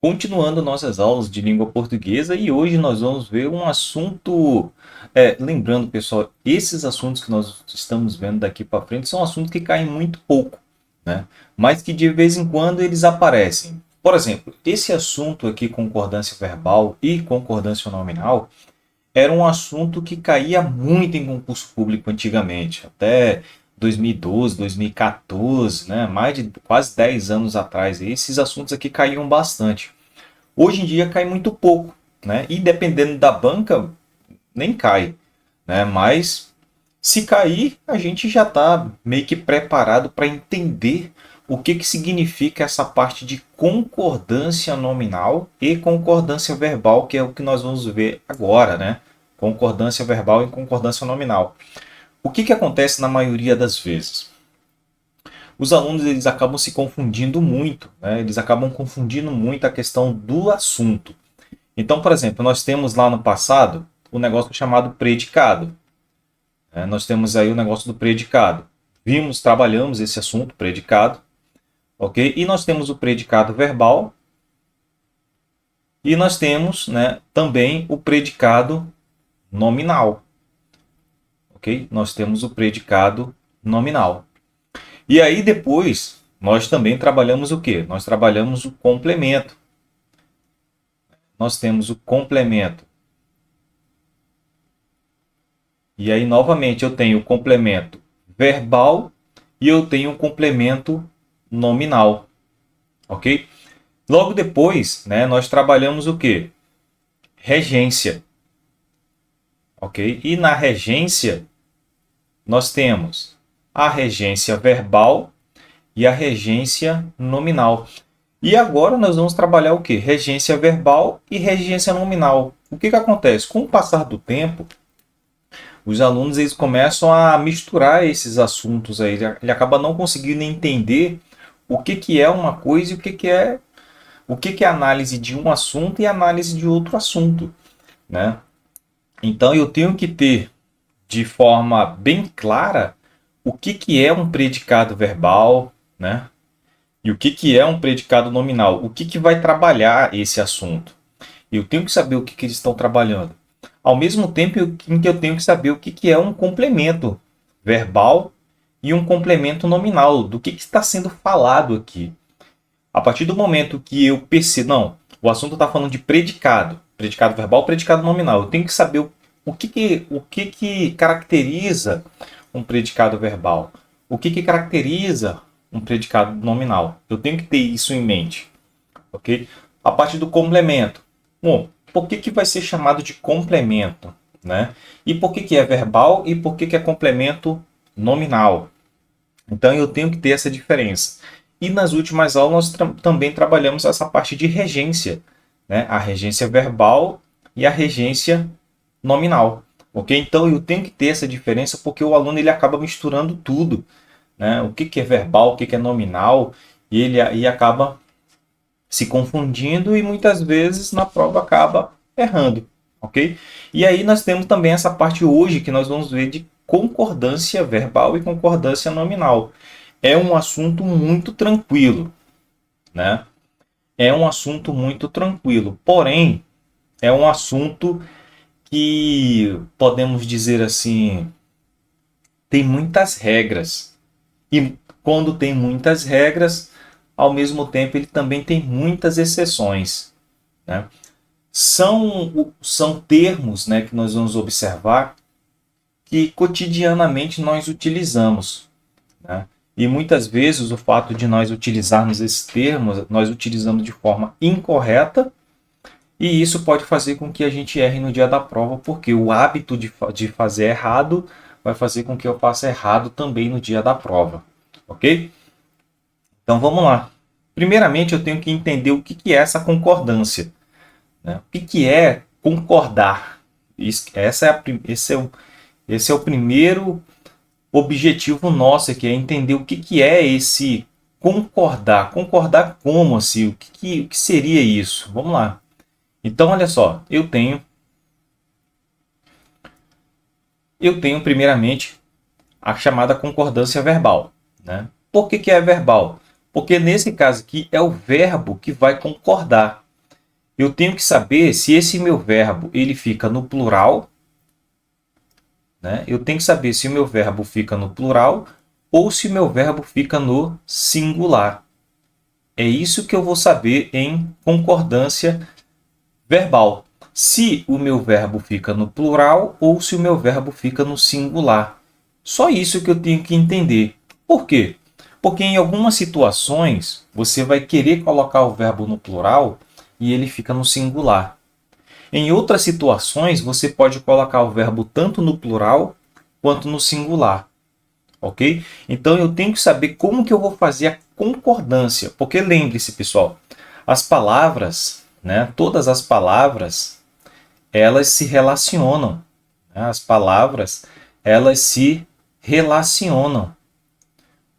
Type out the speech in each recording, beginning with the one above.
Continuando nossas aulas de língua portuguesa, e hoje nós vamos ver um assunto. Lembrando, pessoal, esses assuntos que nós estamos vendo daqui para frente são assuntos que caem muito pouco, né? Mas que de vez em quando eles aparecem. Por exemplo, esse assunto aqui, concordância verbal e concordância nominal, era um assunto que caía muito em concurso público antigamente, até 2012, 2014, né? Mais de quase 10 anos atrás. Esses assuntos aqui caíam bastante. Hoje em dia cai muito pouco, né? E dependendo da banca, nem cai, né? Mas se cair, a gente já está meio que preparado para entender o que significa essa parte de concordância nominal e concordância verbal, que é o que nós vamos ver agora, né? Concordância verbal e concordância nominal. O que acontece na maioria das vezes? Os alunos eles acabam se confundindo muito, né? Eles acabam confundindo muito a questão do assunto. Então, por exemplo, nós temos lá no passado o negócio chamado predicado. Nós temos aí o negócio do predicado. Trabalhamos esse assunto, predicado, ok? E nós temos o predicado verbal e nós temos, né, também o predicado nominal, ok? Nós temos o predicado nominal. E aí depois nós também trabalhamos o quê? Nós trabalhamos o complemento. Nós temos o complemento. E aí novamente eu tenho o complemento verbal e eu tenho o complemento nominal, ok? Logo depois, né, nós trabalhamos o quê? Regência, ok? E na regência nós temos a regência verbal e a regência nominal. E agora nós vamos trabalhar o quê? Regência verbal e regência nominal. O que acontece? Com o passar do tempo, os alunos eles começam a misturar esses assuntos aí. Ele acaba não conseguindo entender o que é uma coisa e o que é análise de um assunto e análise de outro assunto, né? Então eu tenho que ter de forma bem clara o que é um predicado verbal, né? E o que é um predicado nominal? O que vai trabalhar esse assunto? Eu tenho que saber o que eles estão trabalhando. Ao mesmo tempo em que eu tenho que saber o que é um complemento verbal e um complemento nominal, do que está sendo falado aqui. A partir do momento que eu percebo, não, o assunto está falando de predicado, predicado verbal, predicado nominal. Eu tenho que saber o que caracteriza um predicado verbal, o que caracteriza um predicado nominal. Eu tenho que ter isso em mente, ok? A partir do complemento. Bom, por que vai ser chamado de complemento, né? E por que é verbal e por que é complemento nominal? Então eu tenho que ter essa diferença. E nas últimas aulas nós também trabalhamos essa parte de regência, né? A regência verbal e a regência nominal, ok? Então eu tenho que ter essa diferença porque o aluno ele acaba misturando tudo, né? O que é verbal, o que é nominal, e ele acaba se confundindo e muitas vezes na prova acaba errando, ok? E aí nós temos também essa parte hoje que nós vamos ver de concordância verbal e concordância nominal. É um assunto muito tranquilo, né? É um assunto muito tranquilo, porém é um assunto que podemos dizer assim, tem muitas regras. E quando tem muitas regras, ao mesmo tempo ele também tem muitas exceções, né? São termos, né, que nós vamos observar que cotidianamente nós utilizamos, né? E muitas vezes o fato de nós utilizarmos esses termos, nós utilizamos de forma incorreta, e isso pode fazer com que a gente erre no dia da prova, porque o hábito de fazer errado vai fazer com que eu faça errado também no dia da prova, ok? Então vamos lá. Primeiramente eu tenho que entender o que é essa concordância, né? O que é concordar? Esse é o primeiro objetivo nosso aqui, é entender o que é esse concordar. Concordar como assim? O que seria isso? Vamos lá. Então, olha só, eu tenho primeiramente a chamada concordância verbal, né? Por que é verbal? Porque nesse caso aqui é o verbo que vai concordar. eu tenho que saber se esse meu verbo ele fica no plural, né? Eu tenho que saber se o meu verbo fica no plural ou se o meu verbo fica no singular. É isso que eu vou saber em concordância verbal. Se o meu verbo fica no plural ou se o meu verbo fica no singular. Só isso que eu tenho que entender. Por quê? Porque em algumas situações você vai querer colocar o verbo no plural e ele fica no singular. Em outras situações você pode colocar o verbo tanto no plural quanto no singular. Ok? Então eu tenho que saber como que eu vou fazer a concordância. Porque lembre-se, pessoal, as palavras, né, todas as palavras, elas se relacionam. Né? As palavras, elas se relacionam.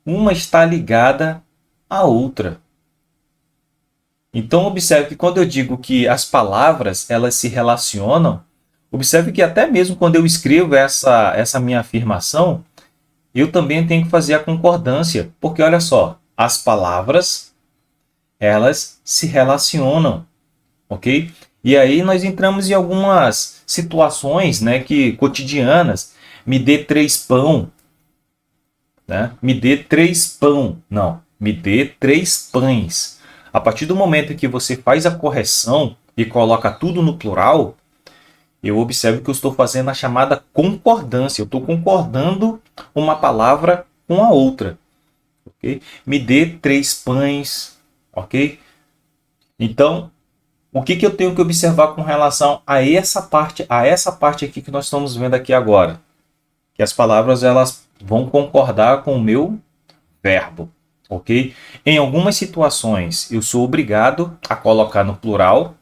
Uma está ligada à outra. Então observe que quando eu digo que as palavras elas se relacionam, observe que até mesmo quando eu escrevo essa minha afirmação, eu também tenho que fazer a concordância, porque olha só, as palavras elas se relacionam, ok? E aí nós entramos em algumas situações, né, que cotidianas. Me dê 3 pão, né? Me dê 3 pão. Não, me dê 3 pães. A partir do momento que você faz a correção e coloca tudo no plural, eu observo que eu estou fazendo a chamada concordância. Eu estou concordando uma palavra com a outra. Okay? Me dê 3 pães. Ok? Então, o que eu tenho que observar com relação a essa parte aqui que nós estamos vendo aqui agora? Que as palavras elas vão concordar com o meu verbo. Ok? Em algumas situações, eu sou obrigado a colocar no plural.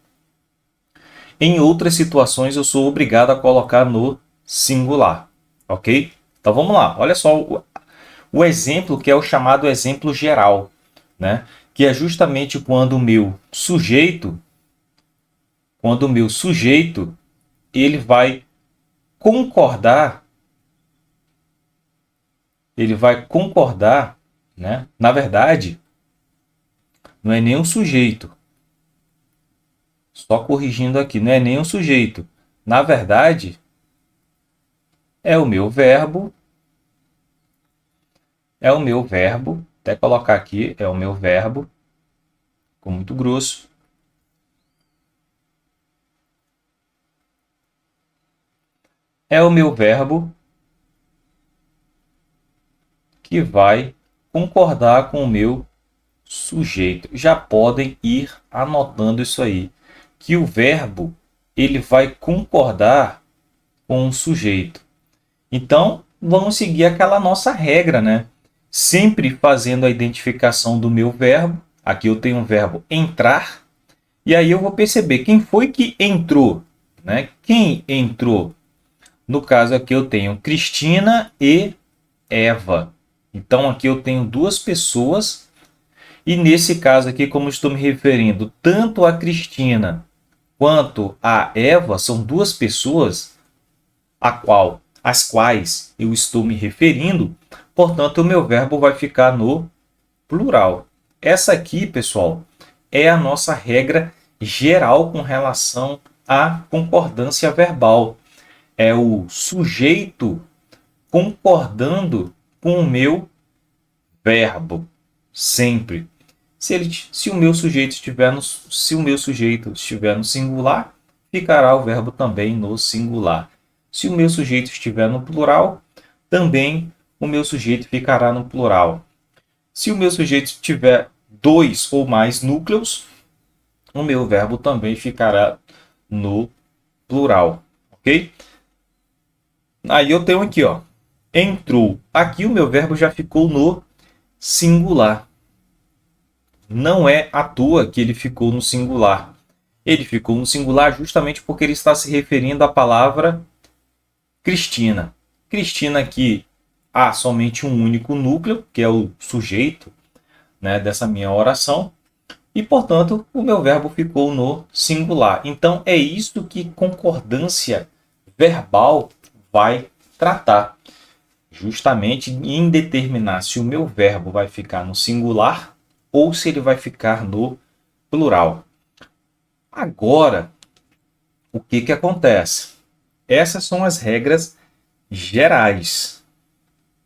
Em outras situações, eu sou obrigado a colocar no singular. Ok? Então, vamos lá. Olha só o exemplo que é o chamado exemplo geral, né? Que é justamente quando o meu sujeito, ele vai concordar, né? Na verdade, não é nem um sujeito. Só corrigindo aqui, não é nem um sujeito. Na verdade, é o meu verbo. Até colocar aqui, é o meu verbo. Ficou muito grosso. É o meu verbo que vai concordar com o meu sujeito. Já podem ir anotando isso aí, que o verbo ele vai concordar com o sujeito. Então, vamos seguir aquela nossa regra, né? Sempre fazendo a identificação do meu verbo. Aqui eu tenho o verbo entrar. E aí eu vou perceber quem foi que entrou, né? Quem entrou? No caso aqui eu tenho Cristina e Eva. Então aqui eu tenho duas pessoas. E nesse caso aqui, como estou me referindo tanto a Cristina quanto a Eva, são duas pessoas às quais eu estou me referindo, portanto, o meu verbo vai ficar no plural. Essa aqui, pessoal, é a nossa regra geral com relação à concordância verbal. É o sujeito concordando com o meu verbo, sempre. Se o meu sujeito estiver no singular, ficará o verbo também no singular. Se o meu sujeito estiver no plural, também o meu sujeito ficará no plural. Se o meu sujeito tiver 2 ou mais núcleos, o meu verbo também ficará no plural, ok? Aí eu tenho aqui, ó, entrou. Aqui o meu verbo já ficou no singular. Não é à toa que ele ficou no singular. Ele ficou no singular justamente porque ele está se referindo à palavra Cristina. Cristina aqui há somente um único núcleo, que é o sujeito, né, dessa minha oração. E, portanto, o meu verbo ficou no singular. Então, é isso que concordância verbal vai tratar. Justamente em determinar se o meu verbo vai ficar no singular ou se ele vai ficar no plural. Agora, o que que acontece? Essas são as regras gerais.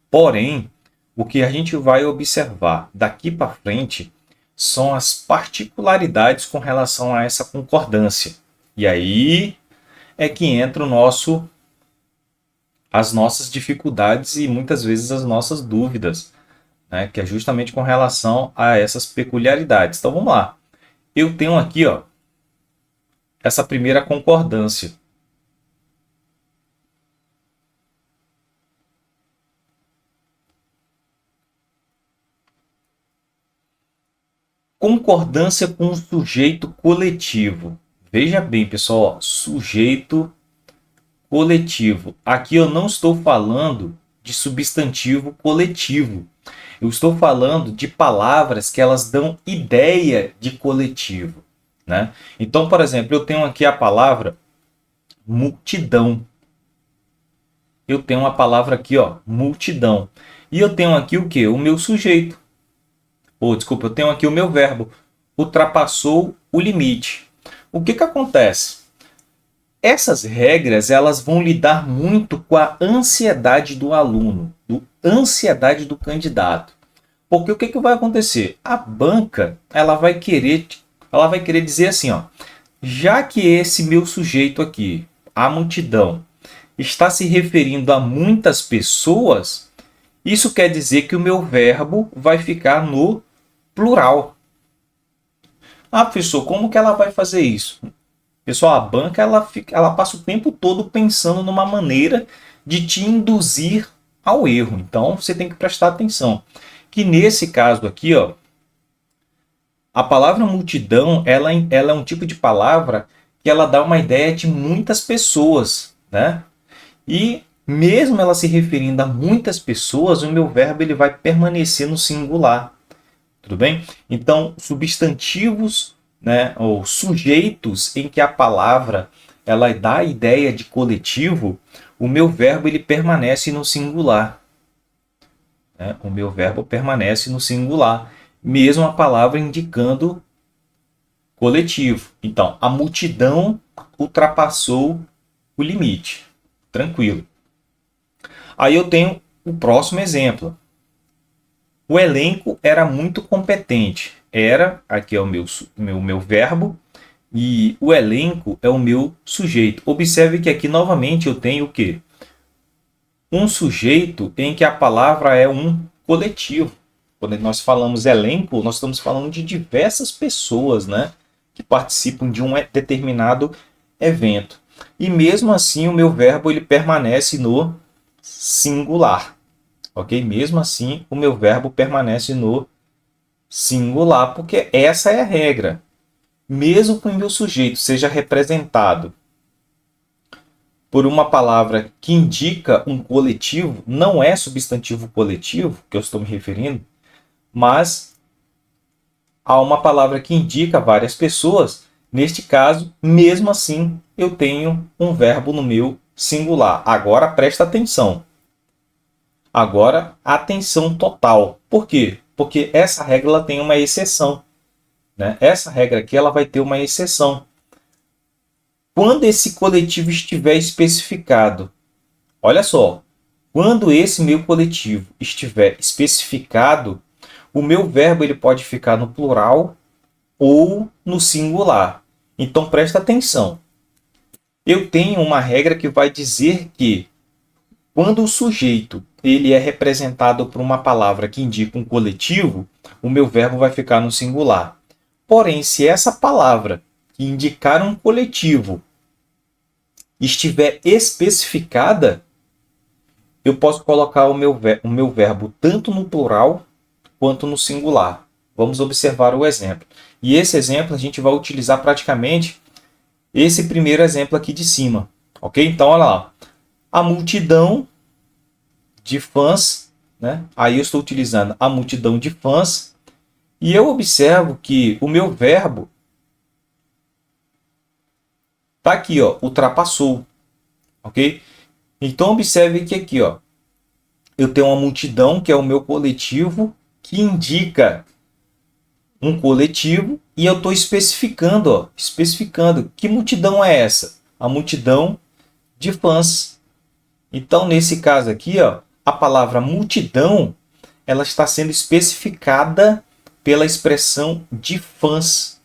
Porém, o que a gente vai observar daqui para frente são as particularidades com relação a essa concordância. E aí é que entra as nossas dificuldades e muitas vezes as nossas dúvidas, né? Que é justamente com relação a essas peculiaridades. Então vamos lá. Eu tenho aqui, ó, essa primeira concordância. Concordância com o sujeito coletivo. Veja bem, pessoal, ó, sujeito coletivo. Aqui eu não estou falando de substantivo coletivo. Eu estou falando de palavras que elas dão ideia de coletivo, né? Então, por exemplo, eu tenho aqui a palavra multidão. Eu tenho uma palavra aqui, ó, multidão. E eu tenho aqui o quê? O meu sujeito. Desculpa, eu tenho aqui o meu verbo. Ultrapassou o limite. O que que acontece? Essas regras elas vão lidar muito com a ansiedade do aluno, ansiedade do candidato. Porque o que que vai acontecer? A banca ela vai querer dizer assim, ó, já que esse meu sujeito aqui, a multidão, está se referindo a muitas pessoas, isso quer dizer que o meu verbo vai ficar no plural. Ah, professor, como que ela vai fazer isso? Pessoal, a banca ela passa o tempo todo pensando numa maneira de te induzir ao erro. Então, você tem que prestar atenção. Que nesse caso aqui, ó, a palavra multidão ela é um tipo de palavra que ela dá uma ideia de muitas pessoas, né? E mesmo ela se referindo a muitas pessoas, o meu verbo ele vai permanecer no singular. Tudo bem? Então, substantivos, né, ou sujeitos em que a palavra ela dá a ideia de coletivo, o meu verbo ele permanece no singular. Né? O meu verbo permanece no singular, mesmo a palavra indicando coletivo. Então, a multidão ultrapassou o limite. Tranquilo. Aí eu tenho o próximo exemplo. O elenco era muito competente. Era, aqui é o meu verbo, e o elenco é o meu sujeito. Observe que aqui novamente eu tenho o quê? Um sujeito em que a palavra é um coletivo. Quando nós falamos elenco, nós estamos falando de diversas pessoas, né, que participam de um determinado evento. E mesmo assim o meu verbo ele permanece no singular. Ok? Mesmo assim, o meu verbo permanece no singular, porque essa é a regra. Mesmo que o meu sujeito seja representado por uma palavra que indica um coletivo, não é substantivo coletivo que eu estou me referindo, mas há uma palavra que indica várias pessoas. Neste caso, mesmo assim, eu tenho um verbo no meu singular. Agora presta atenção. Agora, atenção total. Por quê? Porque essa regra ela tem uma exceção. Né? Essa regra aqui ela vai ter uma exceção. Quando esse coletivo estiver especificado, olha só, quando esse meu coletivo estiver especificado, o meu verbo ele pode ficar no plural ou no singular. Então, presta atenção. Eu tenho uma regra que vai dizer que quando o sujeito ele é representado por uma palavra que indica um coletivo, o meu verbo vai ficar no singular. Porém, se essa palavra que indicar um coletivo estiver especificada, eu posso colocar o meu verbo tanto no plural quanto no singular. Vamos observar o exemplo. E esse exemplo a gente vai utilizar praticamente esse primeiro exemplo aqui de cima. Ok? Então, olha lá. A multidão de fãs, né? Aí eu estou utilizando a multidão de fãs e eu observo que o meu verbo está aqui, ó, ultrapassou, ok? Então observe que aqui, ó, eu tenho uma multidão que é o meu coletivo que indica um coletivo e eu estou especificando, ó, especificando que multidão é essa? A multidão de fãs. Então, nesse caso aqui, ó, a palavra multidão, ela está sendo especificada pela expressão de fãs.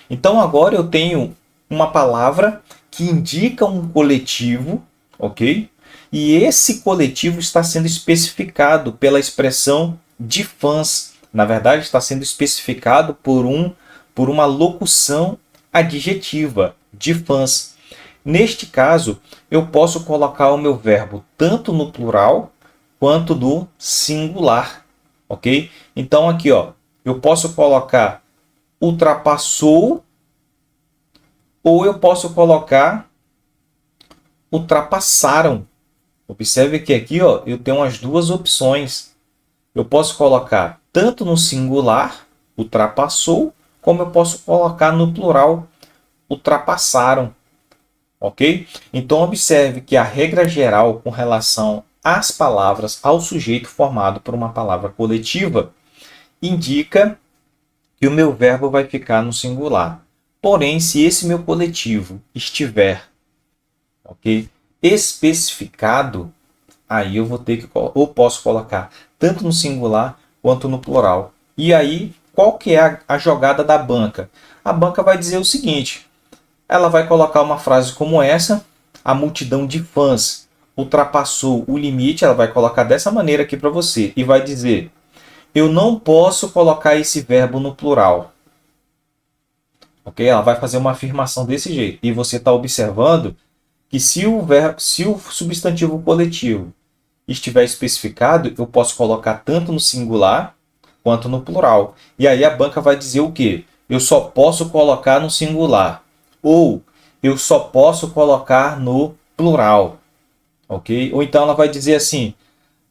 Então, agora eu tenho uma palavra que indica um coletivo, ok? E esse coletivo está sendo especificado pela expressão de fãs. Na verdade, está sendo especificado por uma locução adjetiva, de fãs. Neste caso, eu posso colocar o meu verbo tanto no plural quanto no singular, ok? Então, aqui, ó, eu posso colocar ultrapassou ou eu posso colocar ultrapassaram. Observe que aqui, ó, eu tenho as duas opções. Eu posso colocar tanto no singular, ultrapassou, como eu posso colocar no plural, ultrapassaram. Ok? Então, observe que a regra geral com relação às palavras, ao sujeito formado por uma palavra coletiva, indica que o meu verbo vai ficar no singular. Porém, se esse meu coletivo estiver, ok, especificado, aí eu vou ter que, ou posso colocar tanto no singular quanto no plural. E aí, qual que é a jogada da banca? A banca vai dizer o seguinte: ela vai colocar uma frase como essa: a multidão de fãs ultrapassou o limite. Ela vai colocar dessa maneira aqui para você e vai dizer: eu não posso colocar esse verbo no plural. Ok? Ela vai fazer uma afirmação desse jeito. E você está observando que se o substantivo coletivo estiver especificado, eu posso colocar tanto no singular quanto no plural. E aí a banca vai dizer o quê? Eu só posso colocar no singular. Ou eu só posso colocar no plural. Ok? Ou então ela vai dizer assim: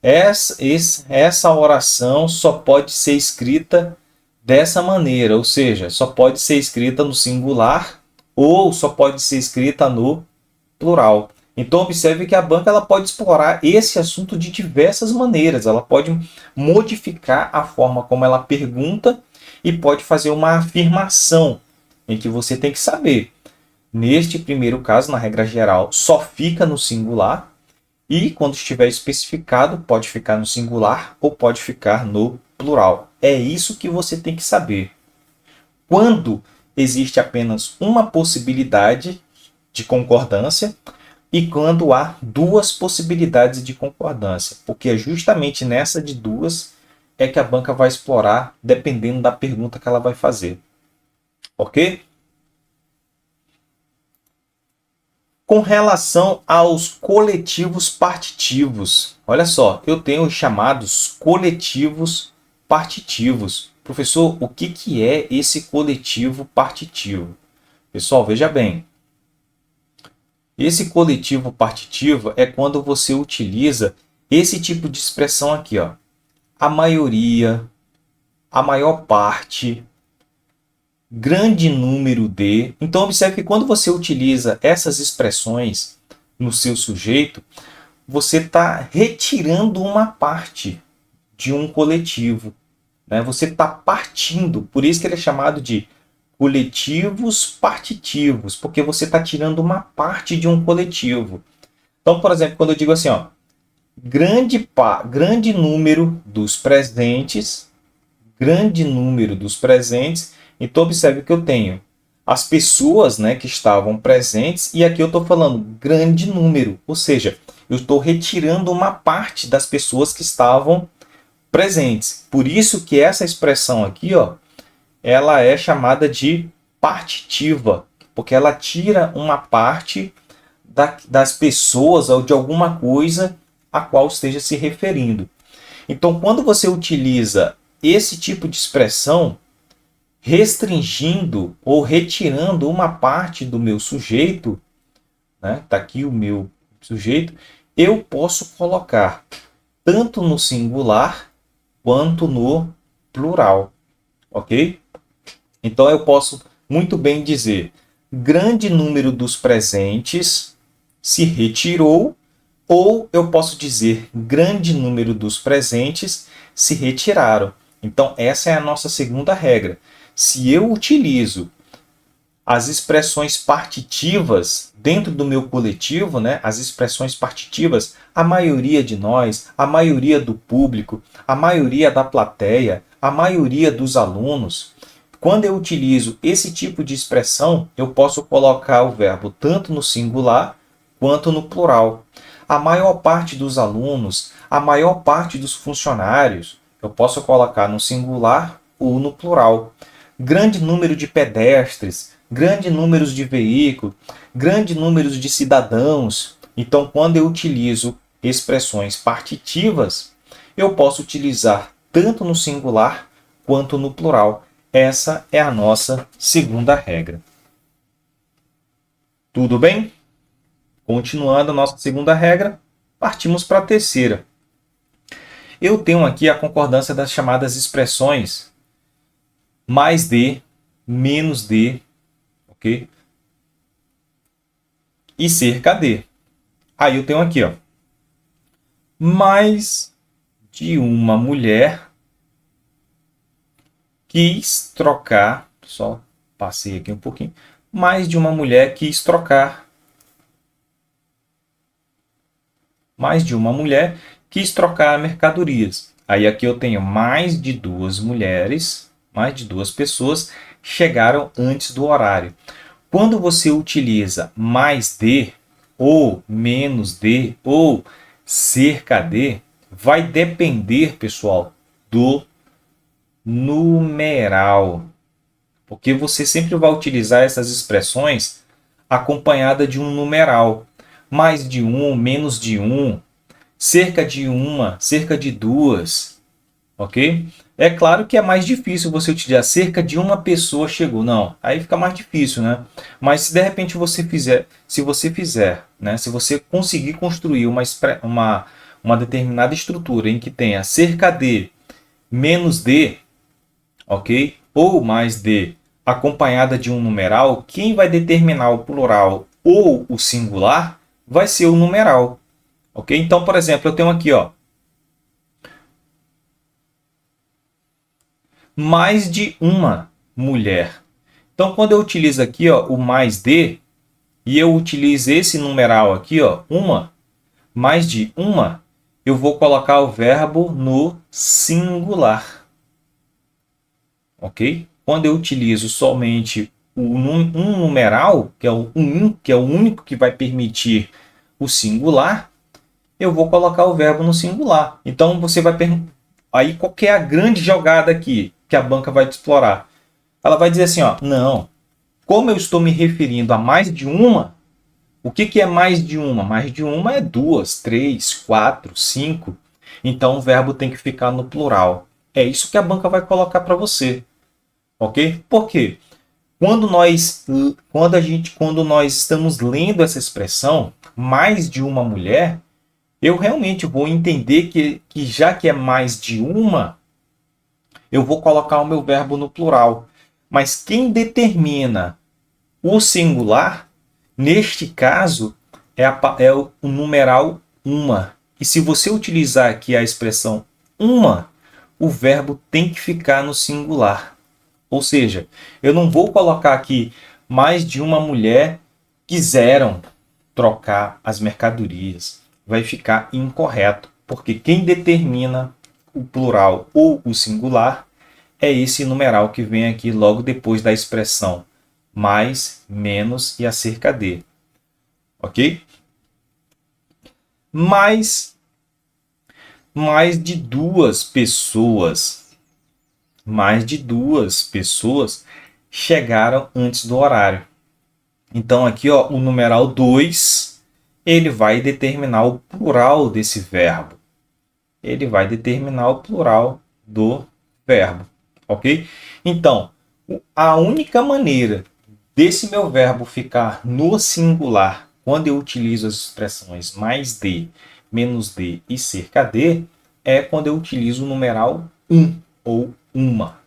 essa oração só pode ser escrita dessa maneira, ou seja, só pode ser escrita no singular ou só pode ser escrita no plural. Então, observe que a banca ela pode explorar esse assunto de diversas maneiras. Ela pode modificar a forma como ela pergunta e pode fazer uma afirmação em que você tem que saber. Neste primeiro caso, na regra geral, só fica no singular. E quando estiver especificado, pode ficar no singular ou pode ficar no plural. É isso que você tem que saber. Quando existe apenas uma possibilidade de concordância e quando há duas possibilidades de concordância. Porque é justamente nessa de duas é que a banca vai explorar, dependendo da pergunta que ela vai fazer. Ok? Com relação aos coletivos partitivos, olha só, eu tenho os chamados coletivos partitivos. Professor, o que é esse coletivo partitivo? Pessoal, veja bem. Esse coletivo partitivo é quando você utiliza esse tipo de expressão aqui, ó. A maioria, a maior parte, grande número de. Então, observe que quando você utiliza essas expressões no seu sujeito, você está retirando uma parte de um coletivo, né? Você está partindo, por isso que ele é chamado de coletivos partitivos, porque você está tirando uma parte de um coletivo. Então, por exemplo, quando eu digo assim, ó, grande número dos presentes, então observe que eu tenho as pessoas, né, que estavam presentes, e aqui eu estou falando grande número, ou seja, eu estou retirando uma parte das pessoas que estavam presentes. Por isso que essa expressão aqui, ó, ela é chamada de partitiva, porque ela tira uma parte das pessoas ou de alguma coisa a qual esteja se referindo. Então, quando você utiliza esse tipo de expressão, restringindo ou retirando uma parte do meu sujeito, né? Tá aqui o meu sujeito, eu posso colocar tanto no singular quanto no plural, ok? Então eu posso muito bem dizer: grande número dos presentes se retirou, ou eu posso dizer grande número dos presentes se retiraram. Então essa é a nossa segunda regra. se eu utilizo as expressões partitivas dentro do meu coletivo, né? As expressões partitivas, a maioria de nós, a maioria do público, a maioria da plateia, a maioria dos alunos, quando eu utilizo esse tipo de expressão, eu posso colocar o verbo tanto no singular quanto no plural. A maior parte dos alunos, a maior parte dos funcionários, eu posso colocar no singular ou no plural. Grande número de pedestres, grande número de veículos, grande número de cidadãos. Então, quando eu utilizo expressões partitivas, eu posso utilizar tanto no singular quanto no plural. Essa é a nossa segunda regra. Tudo bem? Continuando a nossa segunda regra, partimos para a terceira. Eu tenho aqui a concordância das chamadas expressões mais de, menos de, ok? E cerca de. Aí eu tenho aqui, ó, mais de uma mulher quis trocar, só passei aqui um pouquinho, mais de uma mulher quis trocar. Mais de uma mulher quis trocar mercadorias. Aí aqui eu tenho mais de duas mulheres, mais de duas pessoas chegaram antes do horário. Quando você utiliza mais de, ou menos de, ou cerca de, vai depender, pessoal, do numeral. Porque você sempre vai utilizar essas expressões acompanhada de um numeral. Mais de um, menos de um, cerca de uma, cerca de duas, ok? É claro que é mais difícil você utilizar cerca de uma pessoa chegou. Não, aí fica mais difícil, né? Mas se de repente você fizer, né? Se você conseguir construir uma determinada estrutura em que tenha cerca de, menos de, ok? Ou mais de, acompanhada de um numeral, quem vai determinar o plural ou o singular vai ser o numeral. Ok? Então, por exemplo, eu tenho aqui, ó, mais de uma mulher. Então, quando eu utilizo aqui, ó, o mais de, e eu utilizo esse numeral aqui, ó, uma, mais de uma, eu vou colocar o verbo no singular. Ok? Quando eu utilizo somente um numeral, que é o que é o único que vai permitir o singular, eu vou colocar o verbo no singular. Então, você vai perguntar, aí qual que é a grande jogada aqui que a banca vai te explorar? Ela vai dizer assim, ó, não, como eu estou me referindo a mais de uma, o que é mais de uma? Mais de uma é duas, três, quatro, cinco. Então, o verbo tem que ficar no plural. É isso que a banca vai colocar para você. Ok? Por quê? Quando nós estamos lendo essa expressão, mais de uma mulher, eu realmente vou entender que já que é mais de uma, eu vou colocar o meu verbo no plural. Mas quem determina o singular, neste caso, é o numeral uma. E se você utilizar aqui a expressão uma, o verbo tem que ficar no singular. Ou seja, eu não vou colocar aqui mais de uma mulher quiseram trocar as mercadorias. Vai ficar incorreto, porque quem determina o plural ou o singular é esse numeral que vem aqui logo depois da expressão mais, menos e acerca de. Ok? Mais de duas pessoas. Mais de duas pessoas chegaram antes do horário. Então, aqui, ó, o numeral 2, ele vai determinar o plural desse verbo. Ele vai determinar o plural do verbo. Ok? Então, a única maneira desse meu verbo ficar no singular, quando eu utilizo as expressões mais de, menos de e cerca de, é quando eu utilizo o numeral um ou uma.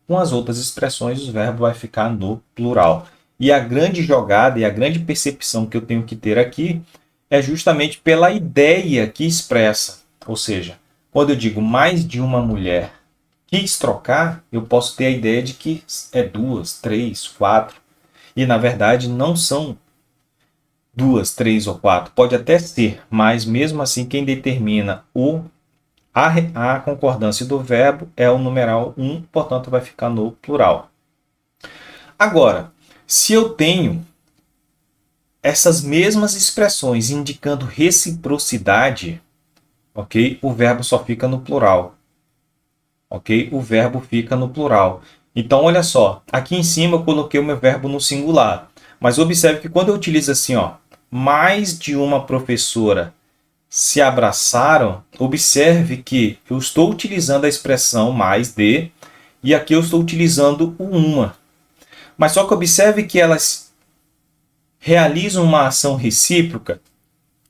Com as outras expressões, o verbo vai ficar no plural. E a grande jogada e a grande percepção que eu tenho que ter aqui é justamente pela ideia que expressa. Ou seja, quando eu digo mais de uma mulher quis trocar, eu posso ter a ideia de que é 2, 3, 4. E na verdade não são 2, 3 ou 4. Pode até ser, mas mesmo assim quem determina a concordância do verbo é o numeral 1, portanto vai ficar no plural. Agora, se eu tenho essas mesmas expressões indicando reciprocidade, ok? O verbo só fica no plural. Ok? O verbo fica no plural. Então, olha só. Aqui em cima eu coloquei o meu verbo no singular. Mas observe que quando eu utilizo assim, ó, mais de uma professora se abraçaram, observe que eu estou utilizando a expressão mais de, e aqui eu estou utilizando o uma. Mas só que observe que elas realizam uma ação recíproca.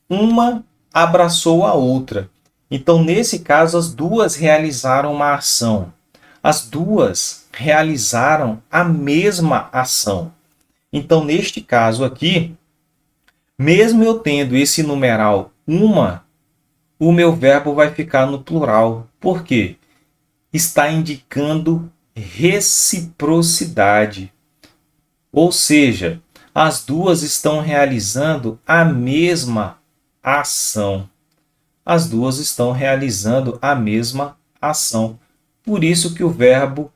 Uma abraçou a outra. Então, nesse caso, as duas realizaram uma ação. As duas realizaram a mesma ação. Então, neste caso aqui, mesmo eu tendo esse numeral uma, o meu verbo vai ficar no plural. Por quê? Está indicando reciprocidade. Ou seja, as duas estão realizando a mesma ação. As duas estão realizando a mesma ação. Por isso que o verbo,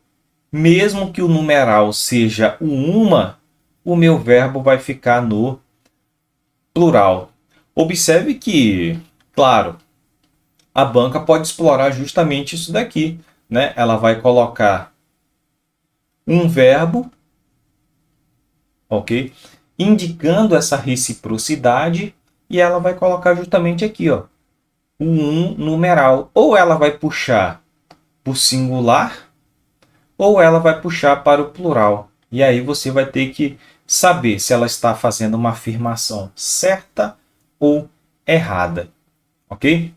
mesmo que o numeral seja o uma, o meu verbo vai ficar no plural. Observe que, claro, a banca pode explorar justamente isso daqui, né? Ela vai colocar um verbo, ok? Indicando essa reciprocidade, e ela vai colocar justamente aqui, ó, o um numeral. Ou ela vai puxar para o singular, ou ela vai puxar para o plural. E aí você vai ter que saber se ela está fazendo uma afirmação certa ou errada. Ok?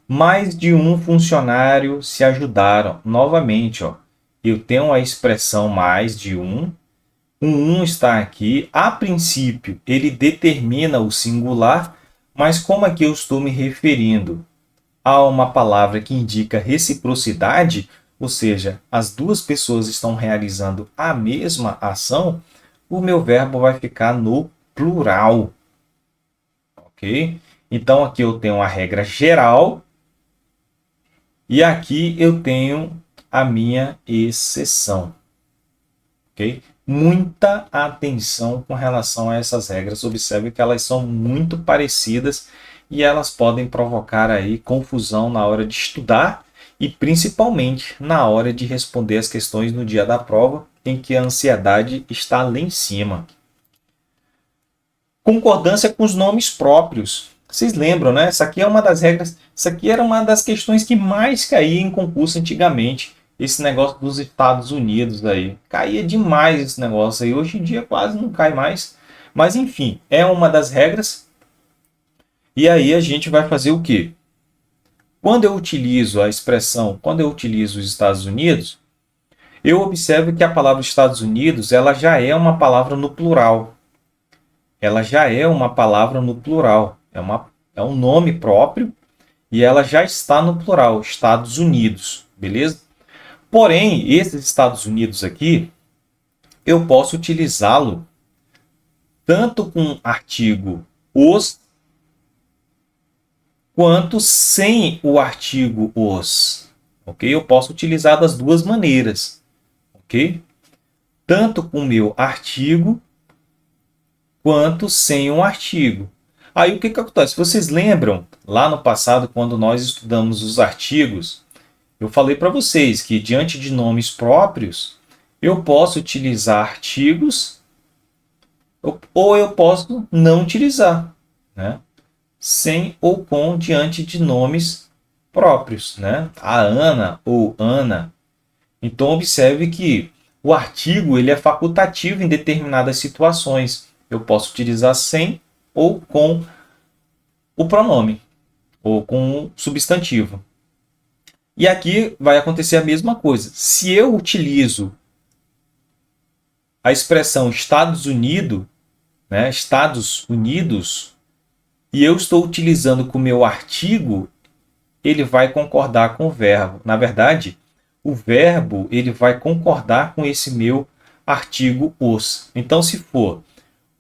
Mais de um funcionário se ajudaram. Novamente, ó, eu tenho a expressão mais de um. O um está aqui. A princípio, ele determina o singular, mas como aqui eu estou me referindo a uma palavra que indica reciprocidade, ou seja, as duas pessoas estão realizando a mesma ação, o meu verbo vai ficar no plural. Ok? Então, aqui eu tenho a regra geral e aqui eu tenho a minha exceção. Ok? Muita atenção com relação a essas regras. Observe que elas são muito parecidas e elas podem provocar aí confusão na hora de estudar e principalmente na hora de responder as questões no dia da prova, em que a ansiedade está lá em cima. Concordância com os nomes próprios. Vocês lembram, né? Essa aqui é uma das regras, isso aqui era uma das questões que mais caía em concurso antigamente. Esse negócio dos Estados Unidos aí. Caía demais esse negócio aí. Hoje em dia quase não cai mais. Mas enfim, é uma das regras. E aí a gente vai fazer o quê? Quando eu utilizo a expressão, quando eu utilizo os Estados Unidos, eu observo que a palavra Estados Unidos ela já é uma palavra no plural. Ela já é uma palavra no plural. É um nome próprio e ela já está no plural, Estados Unidos, beleza? Porém, esses Estados Unidos aqui, eu posso utilizá-lo tanto com artigo os, quanto sem o artigo os. Ok? Eu posso utilizar das duas maneiras. Ok? Tanto com o meu artigo, quanto sem um artigo. Aí o que acontece? Vocês lembram, lá no passado, quando nós estudamos os artigos, eu falei para vocês que, diante de nomes próprios, eu posso utilizar artigos ou eu posso não utilizar, né? Sem ou com diante de nomes próprios, né? A Ana ou Ana. Então, observe que o artigo ele é facultativo em determinadas situações. Eu posso utilizar sem ou com o pronome, ou com o substantivo. E aqui vai acontecer a mesma coisa. Se eu utilizo a expressão Estados Unidos, né, Estados Unidos, e eu estou utilizando com o meu artigo, ele vai concordar com o verbo. Na verdade, o verbo ele vai concordar com esse meu artigo os. Então, se for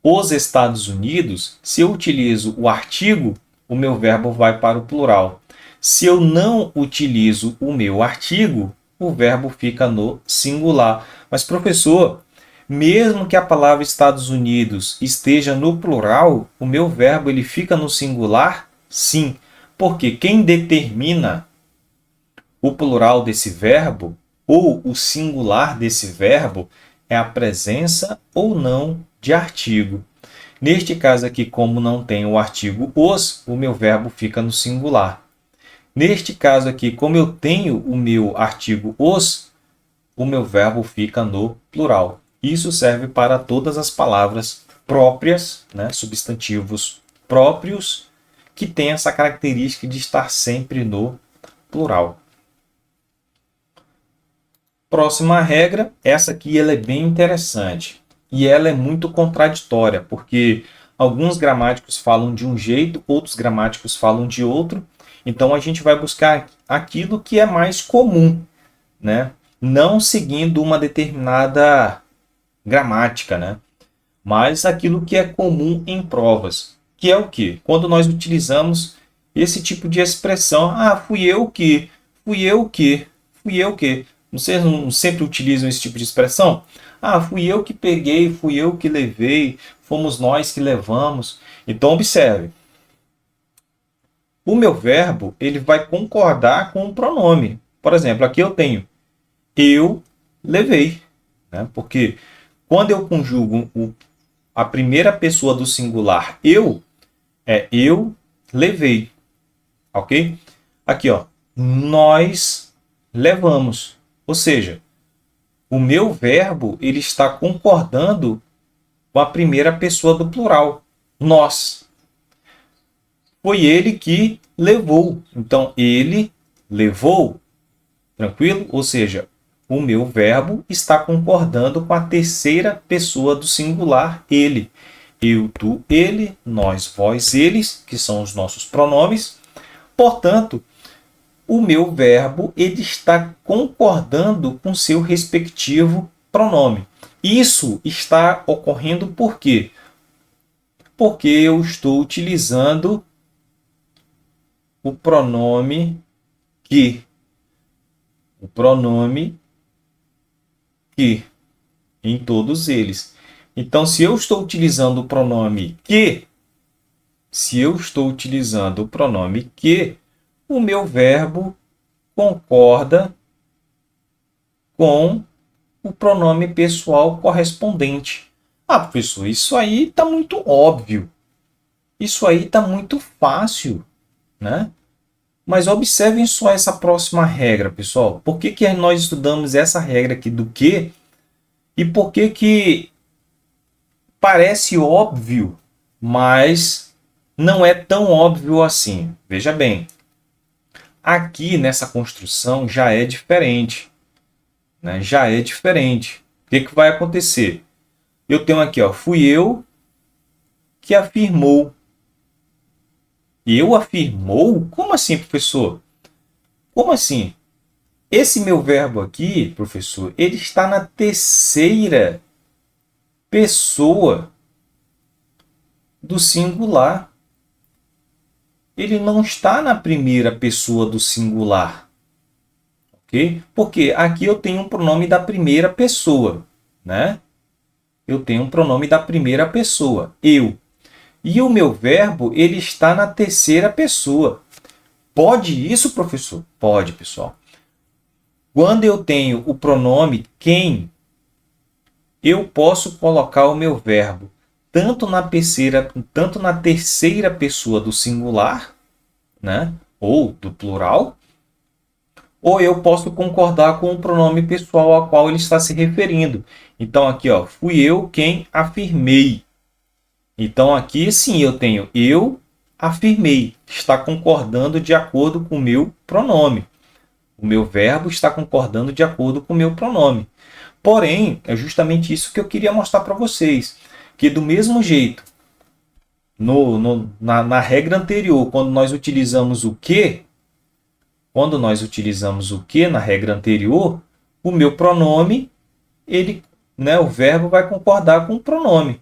os Estados Unidos, se eu utilizo o artigo, o meu verbo vai para o plural. Se eu não utilizo o meu artigo, o verbo fica no singular. Mas, professor, mesmo que a palavra Estados Unidos esteja no plural, o meu verbo ele fica no singular? Sim, porque quem determina o plural desse verbo ou o singular desse verbo é a presença ou não de artigo. Neste caso aqui, como não tem o artigo os, o meu verbo fica no singular. Neste caso aqui, como eu tenho o meu artigo os, o meu verbo fica no plural. Isso serve para todas as palavras próprias, né, substantivos próprios, que têm essa característica de estar sempre no plural. Próxima regra, essa aqui ela é bem interessante e ela é muito contraditória, porque alguns gramáticos falam de um jeito, outros gramáticos falam de outro, então a gente vai buscar aquilo que é mais comum, né? Não seguindo uma determinada gramática, né? Mas aquilo que é comum em provas, que é o quê? Quando nós utilizamos esse tipo de expressão, fui eu que, fui eu que, fui eu que. Vocês não sempre utilizam esse tipo de expressão? Fui eu que peguei, fui eu que levei, fomos nós que levamos. Então, observe. O meu verbo ele vai concordar com o pronome. Por exemplo, aqui eu tenho eu levei. Né? Porque quando eu conjugo a primeira pessoa do singular eu levei. Ok? Aqui, ó, nós levamos. Ou seja, o meu verbo ele está concordando com a primeira pessoa do plural. Nós. Foi ele que levou. Então, ele levou. Tranquilo? Ou seja, o meu verbo está concordando com a terceira pessoa do singular, ele. Eu, tu, ele, nós, vós, eles, que são os nossos pronomes. Portanto, o meu verbo ele está concordando com seu respectivo pronome. Isso está ocorrendo por quê? Porque eu estou utilizando o pronome que. O pronome que em todos eles. Então, se eu estou utilizando o pronome que, o meu verbo concorda com o pronome pessoal correspondente. Professor, isso aí está muito óbvio. Isso aí está muito fácil, né? Mas observem só essa próxima regra, pessoal. Por que nós estudamos essa regra aqui do que? E por que parece óbvio, mas não é tão óbvio assim? Veja bem. Aqui nessa construção já é diferente. Né? Já é diferente. O que vai acontecer? Eu tenho aqui, ó, fui eu que afirmou. Eu afirmou? Como assim, professor? Como assim? Esse meu verbo aqui, professor, ele está na terceira pessoa do singular. Ele não está na primeira pessoa do singular. Ok? Porque aqui eu tenho um pronome da primeira pessoa. Né? Eu tenho um pronome da primeira pessoa, eu. E o meu verbo ele está na terceira pessoa. Pode isso, professor? Pode, pessoal. Quando eu tenho o pronome quem, eu posso colocar o meu verbo tanto na terceira pessoa do singular, né? Ou do plural, ou eu posso concordar com o pronome pessoal ao qual ele está se referindo. Então, aqui, ó, fui eu quem afirmei. Então, aqui sim eu tenho eu afirmei. Está concordando de acordo com o meu pronome. O meu verbo está concordando de acordo com o meu pronome. Porém, é justamente isso que eu queria mostrar para vocês. Que do mesmo jeito, na regra anterior, quando nós utilizamos o que, quando nós utilizamos o que na regra anterior, o meu pronome, o verbo vai concordar com o pronome.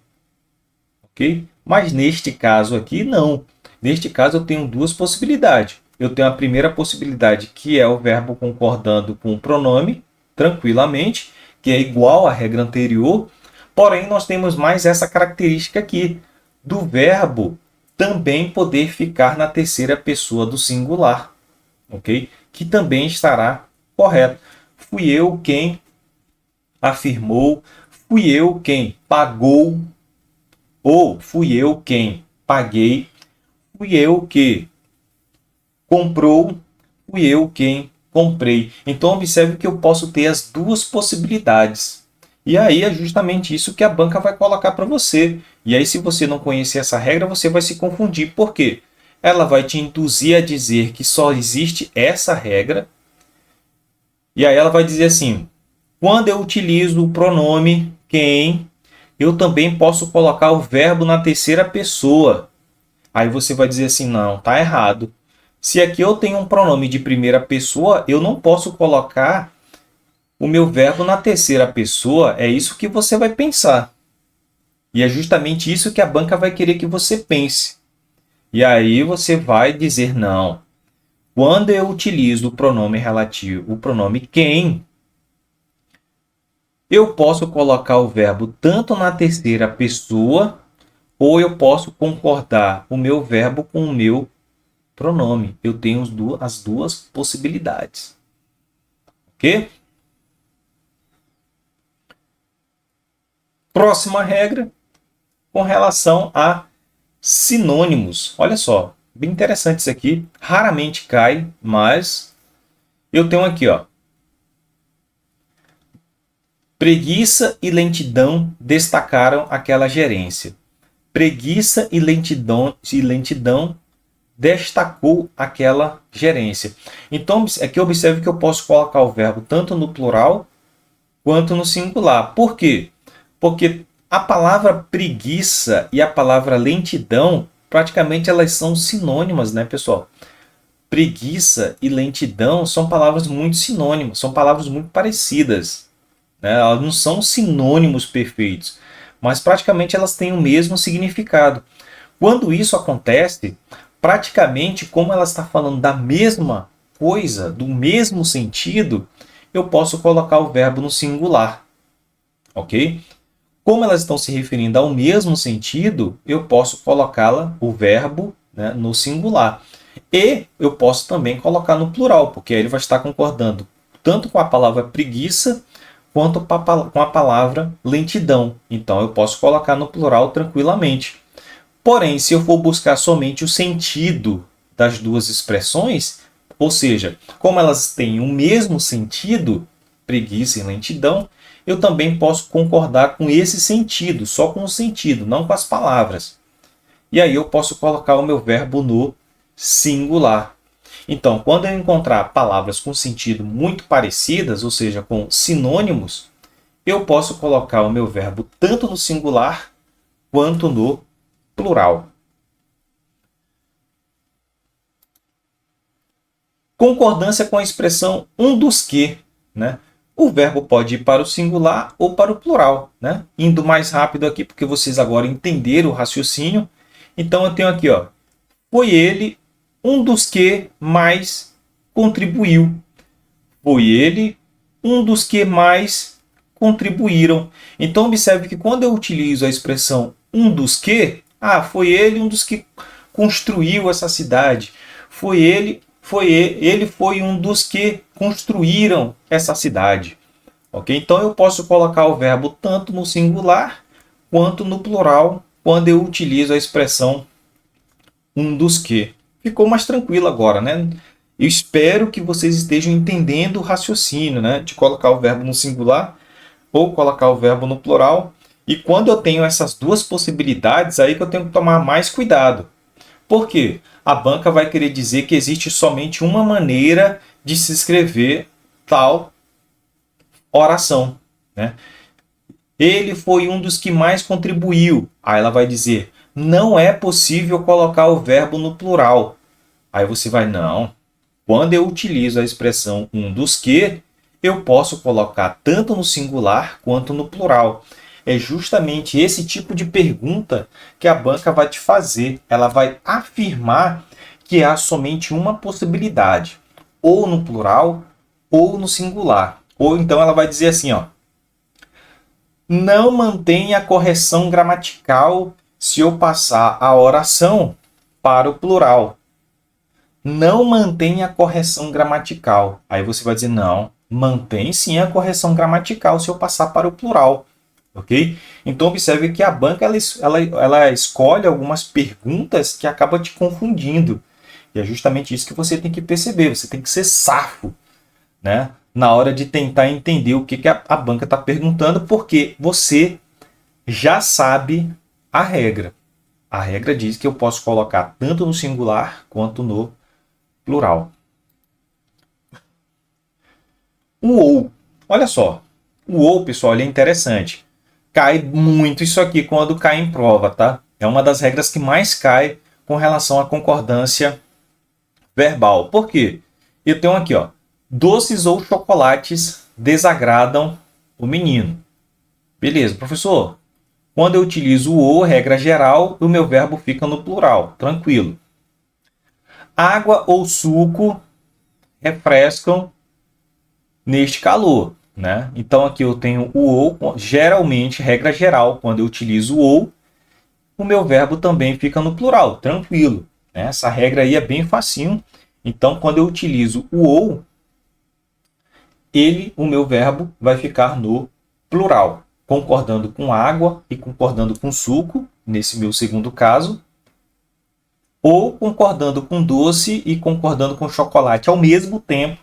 Ok? Mas neste caso aqui, não. Neste caso, eu tenho duas possibilidades. Eu tenho a primeira possibilidade, que é o verbo concordando com o pronome, tranquilamente, que é igual à regra anterior. Porém, nós temos mais essa característica aqui, do verbo também poder ficar na terceira pessoa do singular, ok? Que também estará correto. Fui eu quem afirmou, fui eu quem pagou, ou fui eu quem paguei, fui eu que comprou, fui eu quem comprei. Então, observe que eu posso ter as duas possibilidades. E aí é justamente isso que a banca vai colocar para você. E aí, se você não conhecer essa regra, você vai se confundir. Por quê? Ela vai te induzir a dizer que só existe essa regra. E aí ela vai dizer assim, quando eu utilizo o pronome quem, eu também posso colocar o verbo na terceira pessoa. Aí você vai dizer assim, não, está errado. Se aqui eu tenho um pronome de primeira pessoa, eu não posso colocar o meu verbo na terceira pessoa. É isso que você vai pensar. E é justamente isso que a banca vai querer que você pense. E aí você vai dizer, não. Quando eu utilizo o pronome relativo, o pronome quem, eu posso colocar o verbo tanto na terceira pessoa, ou eu posso concordar o meu verbo com o meu pronome. Eu tenho as duas possibilidades. Ok? Próxima regra, com relação a sinônimos. Olha só, bem interessante isso aqui. Raramente cai, mas eu tenho aqui, ó. Preguiça e lentidão destacaram aquela gerência. Preguiça e lentidão destacou aquela gerência. Então, aqui observe que eu posso colocar o verbo tanto no plural quanto no singular. Por quê? Porque a palavra preguiça e a palavra lentidão, praticamente elas são sinônimas, né, pessoal? Preguiça e lentidão são palavras muito sinônimas, são palavras muito parecidas, né? Elas não são sinônimos perfeitos, mas praticamente elas têm o mesmo significado. Quando isso acontece, praticamente, como ela está falando da mesma coisa, do mesmo sentido, eu posso colocar o verbo no singular, ok? Como elas estão se referindo ao mesmo sentido, eu posso colocá-la, o verbo, né, no singular. E eu posso também colocar no plural, porque aí ele vai estar concordando tanto com a palavra preguiça, quanto com a palavra lentidão. Então, eu posso colocar no plural tranquilamente. Porém, se eu for buscar somente o sentido das duas expressões, ou seja, como elas têm o mesmo sentido, preguiça e lentidão, eu também posso concordar com esse sentido, só com o sentido, não com as palavras. E aí eu posso colocar o meu verbo no singular. Então, quando eu encontrar palavras com sentido muito parecidas, ou seja, com sinônimos, eu posso colocar o meu verbo tanto no singular quanto no plural. Concordância com a expressão um dos que, né? O verbo pode ir para o singular ou para o plural, né? Indo mais rápido aqui, porque vocês agora entenderam o raciocínio. Então, eu tenho aqui, ó, foi ele um dos que mais contribuiu. Foi ele um dos que mais contribuíram. Então, observe que quando eu utilizo a expressão um dos que, foi ele um dos que construiu essa cidade. Ele foi um dos que construíram essa cidade. Ok? Então, eu posso colocar o verbo tanto no singular quanto no plural quando eu utilizo a expressão um dos que. Ficou mais tranquilo agora, né? Eu espero que vocês estejam entendendo o raciocínio, né? De colocar o verbo no singular ou colocar o verbo no plural. E quando eu tenho essas duas possibilidades, aí que eu tenho que tomar mais cuidado. Por quê? A banca vai querer dizer que existe somente uma maneira de se escrever tal oração, né? Ele foi um dos que mais contribuiu. Aí ela vai dizer, não é possível colocar o verbo no plural. Aí você vai, não, quando eu utilizo a expressão um dos que, eu posso colocar tanto no singular quanto no plural. É justamente esse tipo de pergunta que a banca vai te fazer. Ela vai afirmar que há somente uma possibilidade, ou no plural ou no singular. Ou então ela vai dizer assim, ó, não mantenha a correção gramatical se eu passar a oração para o plural. Não mantém a correção gramatical. Aí você vai dizer, não, mantém sim a correção gramatical se eu passar para o plural. Ok? Então, observe que a banca ela escolhe algumas perguntas que acabam te confundindo. E é justamente isso que você tem que perceber. Você tem que ser safo, né? Na hora de tentar entender o que a banca está perguntando, porque você já sabe a regra. A regra diz que eu posso colocar tanto no singular quanto no plural. O ou. Olha só. O ou, pessoal, ele é interessante. Cai muito isso aqui quando cai em prova, tá? É uma das regras que mais cai com relação à concordância verbal. Por quê? Eu tenho aqui, ó, doces ou chocolates desagradam o menino. Beleza, professor. Quando eu utilizo o ou, regra geral, o meu verbo fica no plural. Tranquilo. Água ou suco refrescam neste calor, né? Então aqui eu tenho o ou, geralmente, regra geral, quando eu utilizo o ou, o meu verbo também fica no plural, tranquilo, né? Essa regra aí é bem facinho. Então quando eu utilizo o ou, o meu verbo vai ficar no plural, concordando com água e concordando com suco, nesse meu segundo caso, ou concordando com doce e concordando com chocolate ao mesmo tempo,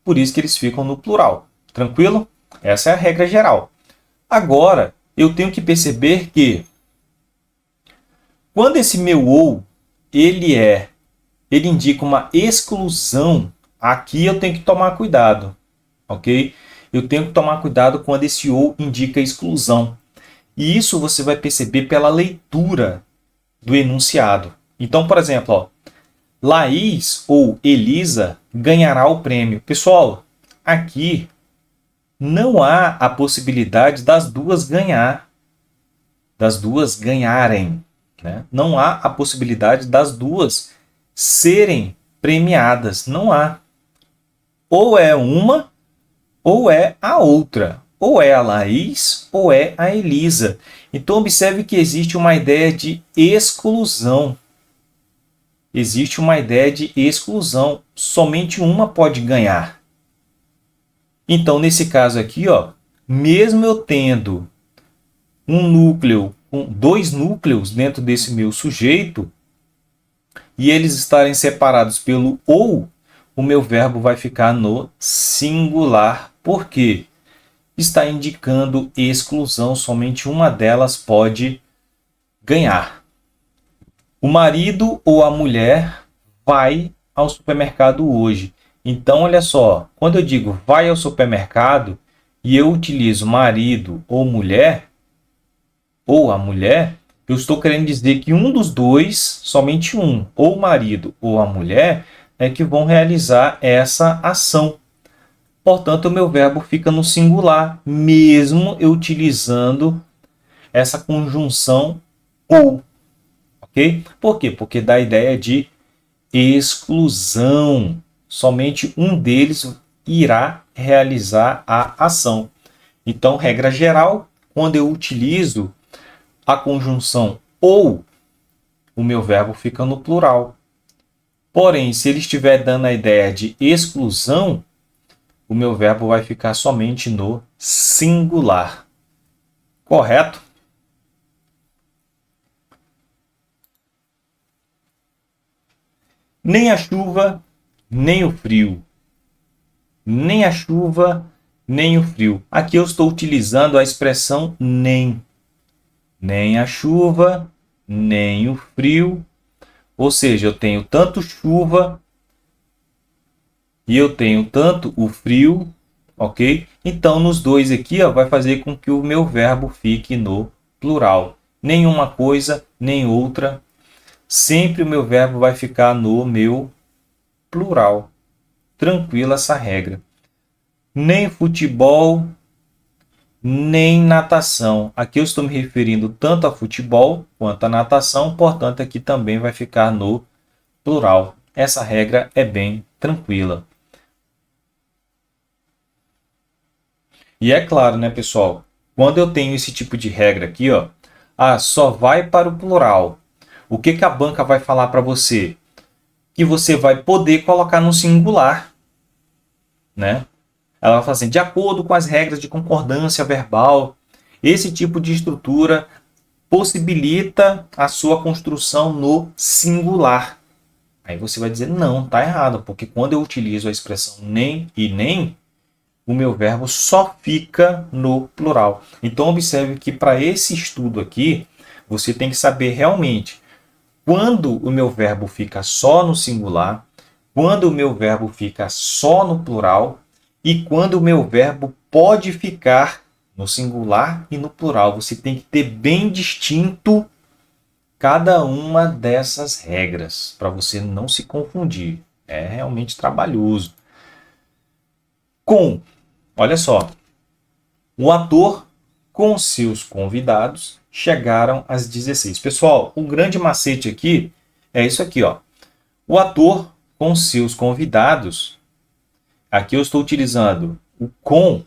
por isso que eles ficam no plural. Tranquilo? Essa é a regra geral. Agora, eu tenho que perceber que quando esse meu ou, ele indica uma exclusão, aqui eu tenho que tomar cuidado, ok? Eu tenho que tomar cuidado quando esse ou indica exclusão. E isso você vai perceber pela leitura do enunciado. Então, por exemplo, ó, Laís ou Elisa ganhará o prêmio. Pessoal, aqui não há a possibilidade das duas ganharem, né? Não há a possibilidade das duas serem premiadas. Não há. Ou é uma ou é a outra. Ou é a Laís ou é a Elisa. Então, observe que existe uma ideia de exclusão. Existe uma ideia de exclusão. Somente uma pode ganhar. Então, nesse caso aqui, ó, mesmo eu tendo um núcleo, dois núcleos dentro desse meu sujeito, e eles estarem separados pelo ou, o meu verbo vai ficar no singular. Por quê? Está indicando exclusão, somente uma delas pode ganhar. O marido ou a mulher vai ao supermercado hoje. Então, olha só, quando eu digo vai ao supermercado e eu utilizo marido ou a mulher, eu estou querendo dizer que um dos dois, somente um, ou o marido ou a mulher, é que vão realizar essa ação. Portanto, o meu verbo fica no singular, mesmo eu utilizando essa conjunção ou. Ok? Por quê? Porque dá a ideia de exclusão. Somente um deles irá realizar a ação. Então, regra geral, quando eu utilizo a conjunção ou, o meu verbo fica no plural. Porém, se ele estiver dando a ideia de exclusão, o meu verbo vai ficar somente no singular. Correto? Nem a chuva, nem o frio. Nem a chuva, nem o frio. Aqui eu estou utilizando a expressão nem. Nem a chuva, nem o frio. Ou seja, eu tenho tanto chuva e eu tenho tanto o frio, ok? Então, nos dois aqui, ó, vai fazer com que o meu verbo fique no plural. Nenhuma coisa, nem outra. Sempre o meu verbo vai ficar no meu plural. tranquila essa regra. Nem futebol, nem natação. Aqui eu estou me referindo tanto a futebol quanto a natação, portanto aqui também vai ficar no plural. Essa regra é bem tranquila. E é claro, né, pessoal? Quando eu tenho esse tipo de regra aqui, ó, só vai para o plural. O que a banca vai falar para você? Que você vai poder colocar no singular, né? Ela vai falar assim, de acordo com as regras de concordância verbal, esse tipo de estrutura possibilita a sua construção no singular. Aí você vai dizer, não, está errado, porque quando eu utilizo a expressão nem e nem, o meu verbo só fica no plural. Então, observe que para esse estudo aqui, você tem que saber realmente quando o meu verbo fica só no singular, quando o meu verbo fica só no plural e quando o meu verbo pode ficar no singular e no plural. Você tem que ter bem distinto cada uma dessas regras para você não se confundir. É realmente trabalhoso. Olha só, o ator com seus convidados chegaram às 16. Pessoal, o grande macete aqui é isso aqui, ó. O ator com seus convidados, aqui eu estou utilizando o com,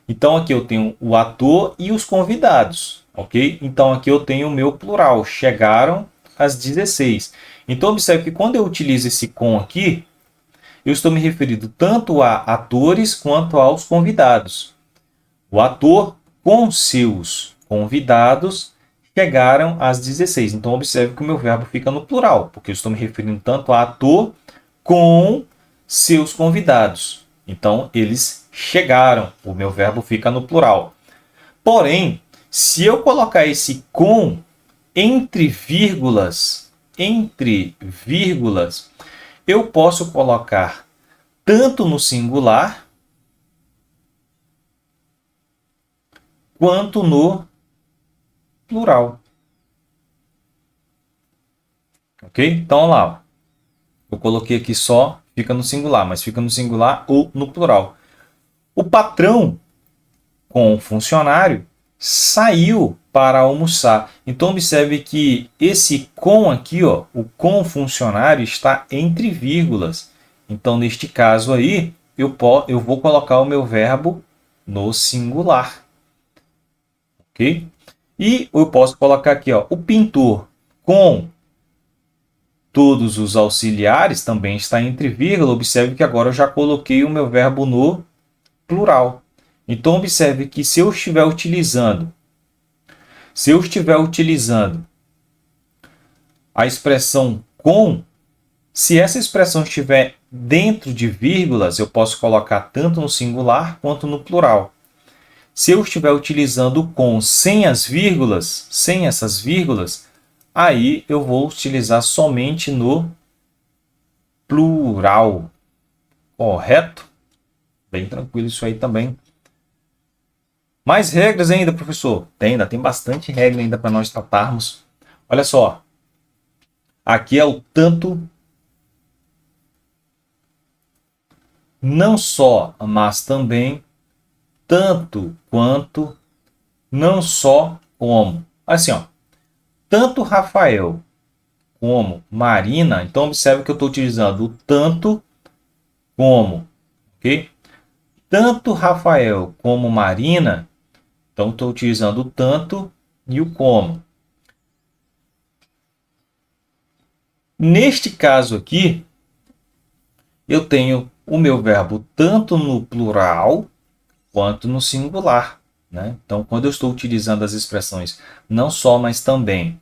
então aqui eu tenho o ator e os convidados, ok? Então aqui eu tenho o meu plural, chegaram às 16. Então observe que quando eu utilizo esse com aqui, eu estou me referindo tanto a atores quanto aos convidados. O ator com seus convidados chegaram às 16. Então, observe que o meu verbo fica no plural, porque eu estou me referindo tanto a ator com seus convidados. Então, eles chegaram. O meu verbo fica no plural. Porém, se eu colocar esse com entre vírgulas, eu posso colocar tanto no singular quanto no plural. Ok? Então, lá. Eu coloquei aqui só, fica no singular, mas fica no singular ou no plural. O patrão com o funcionário saiu para almoçar. Então, observe que esse com aqui, ó, o com funcionário, está entre vírgulas. Então, neste caso aí, eu vou colocar o meu verbo no singular. Ok? E eu posso colocar aqui, ó, o pintor com todos os auxiliares também está entre vírgula. Observe que agora eu já coloquei o meu verbo no plural. Então, observe que se eu estiver utilizando a expressão com, se essa expressão estiver dentro de vírgulas, eu posso colocar tanto no singular quanto no plural. Se eu estiver utilizando com sem essas vírgulas, aí eu vou utilizar somente no plural. Correto? Bem tranquilo isso aí também. Mais regras ainda, professor? Ainda tem bastante regra ainda para nós tratarmos. Olha só. Aqui é o tanto, não só, mas também, tanto quanto, não só como. Assim, ó. Tanto Rafael como Marina, então observe que eu estou utilizando o tanto como, ok? Tanto Rafael como Marina, então estou utilizando o tanto e o como. Neste caso aqui, eu tenho o meu verbo tanto no plural quanto no singular, né? Então, quando eu estou utilizando as expressões não só, mas também,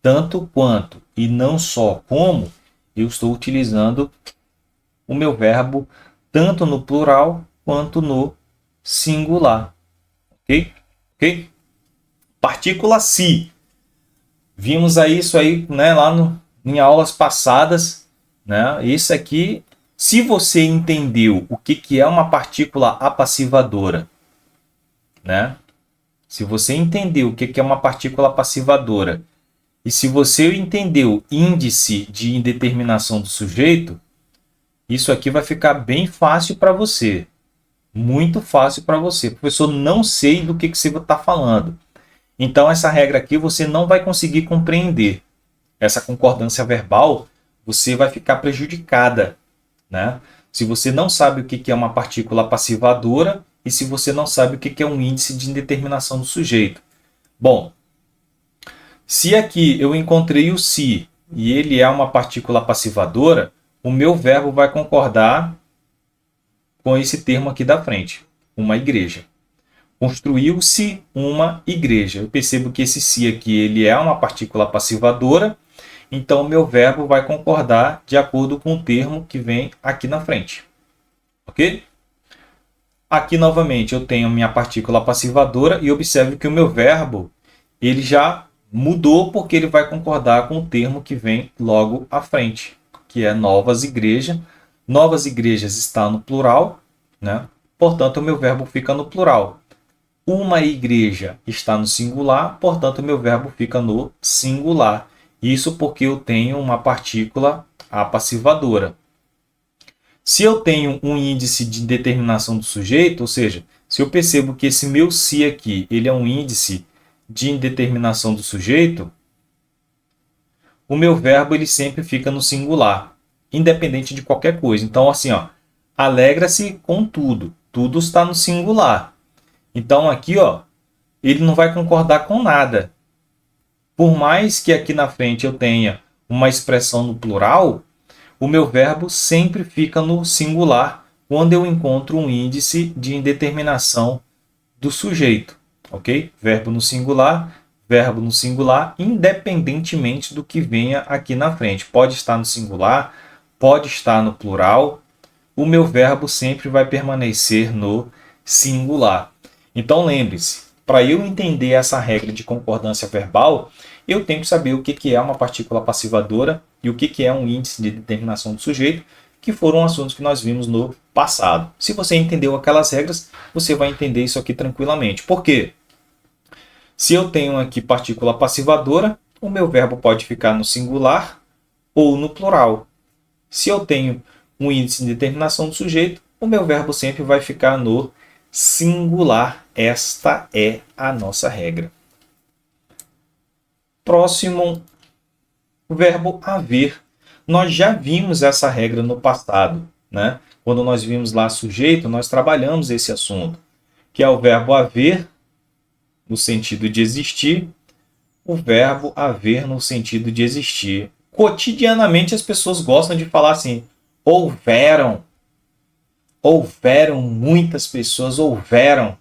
tanto quanto e não só como, eu estou utilizando o meu verbo tanto no plural quanto no singular. Ok? Ok? Partícula se. Vimos aí isso aí, né, em aulas passadas, né? Isso aqui, se você entendeu o que é uma partícula apassivadora, né? Se você entendeu o que é uma partícula apassivadora e se você entendeu índice de indeterminação do sujeito, Isso aqui vai ficar bem fácil para você. Muito fácil para você. Professor, não sei do que você está falando. Então, essa regra aqui você não vai conseguir compreender. Essa concordância verbal, você vai ficar prejudicada, né? Se você não sabe o que é uma partícula passivadora e se você não sabe o que é um índice de indeterminação do sujeito. Bom, se aqui eu encontrei o se e ele é uma partícula passivadora, o meu verbo vai concordar com esse termo aqui da frente, uma igreja. Construiu-se uma igreja. Eu percebo que esse se aqui ele é uma partícula passivadora, então o meu verbo vai concordar de acordo com o termo que vem aqui na frente. Ok? Aqui novamente eu tenho minha partícula passivadora e observe que o meu verbo ele já mudou porque ele vai concordar com o termo que vem logo à frente, que é novas igrejas. Novas igrejas está no plural, né? Portanto, o meu verbo fica no plural. Uma igreja está no singular, portanto, o meu verbo fica no singular. Isso porque eu tenho uma partícula apassivadora. Se eu tenho um índice de indeterminação do sujeito, ou seja, se eu percebo que esse meu se aqui ele é um índice de indeterminação do sujeito, o meu verbo ele sempre fica no singular, independente de qualquer coisa. Então, assim, ó, alegra-se com tudo. Tudo está no singular. Então, aqui, ó, ele não vai concordar com nada. Por mais que aqui na frente eu tenha uma expressão no plural, o meu verbo sempre fica no singular quando eu encontro um índice de indeterminação do sujeito. Ok? Verbo no singular, independentemente do que venha aqui na frente. Pode estar no singular, pode estar no plural, o meu verbo sempre vai permanecer no singular. Então lembre-se, para eu entender essa regra de concordância verbal, eu tenho que saber o que é uma partícula passivadora e o que é um índice de determinação do sujeito, que foram assuntos que nós vimos no passado. Se você entendeu aquelas regras, você vai entender isso aqui tranquilamente. Por quê? Se eu tenho aqui partícula passivadora, o meu verbo pode ficar no singular ou no plural. Se eu tenho um índice de determinação do sujeito, o meu verbo sempre vai ficar no singular. Esta é a nossa regra. Próximo, o verbo haver. Nós já vimos essa regra no passado, né? Quando nós vimos lá sujeito, nós trabalhamos esse assunto, que é o verbo haver no sentido de existir, o verbo haver no sentido de existir. Cotidianamente as pessoas gostam de falar assim, houveram muitas pessoas, houveram.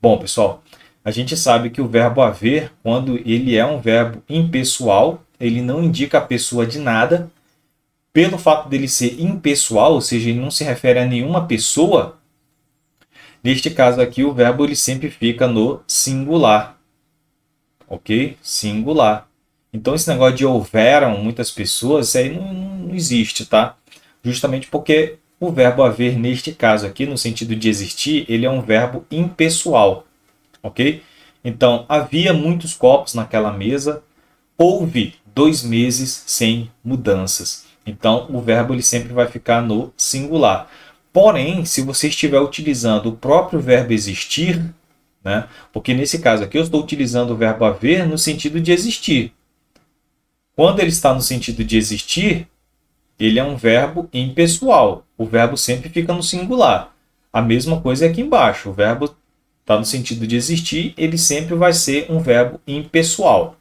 Bom, pessoal, a gente sabe que o verbo haver, quando ele é um verbo impessoal, ele não indica a pessoa de nada. Pelo fato dele ser impessoal, ou seja, ele não se refere a nenhuma pessoa, neste caso aqui o verbo ele sempre fica no singular. Ok? Singular. Então esse negócio de houveram muitas pessoas, isso aí não existe, tá? Justamente porque o verbo haver, neste caso aqui, no sentido de existir, ele é um verbo impessoal. Ok? Então, havia muitos copos naquela mesa, houve 2 meses sem mudanças. Então, o verbo ele sempre vai ficar no singular. Porém, se você estiver utilizando o próprio verbo existir, né? Porque nesse caso aqui eu estou utilizando o verbo haver no sentido de existir. Quando ele está no sentido de existir, ele é um verbo impessoal. O verbo sempre fica no singular. A mesma coisa é aqui embaixo. O verbo está no sentido de existir, ele sempre vai ser um verbo impessoal.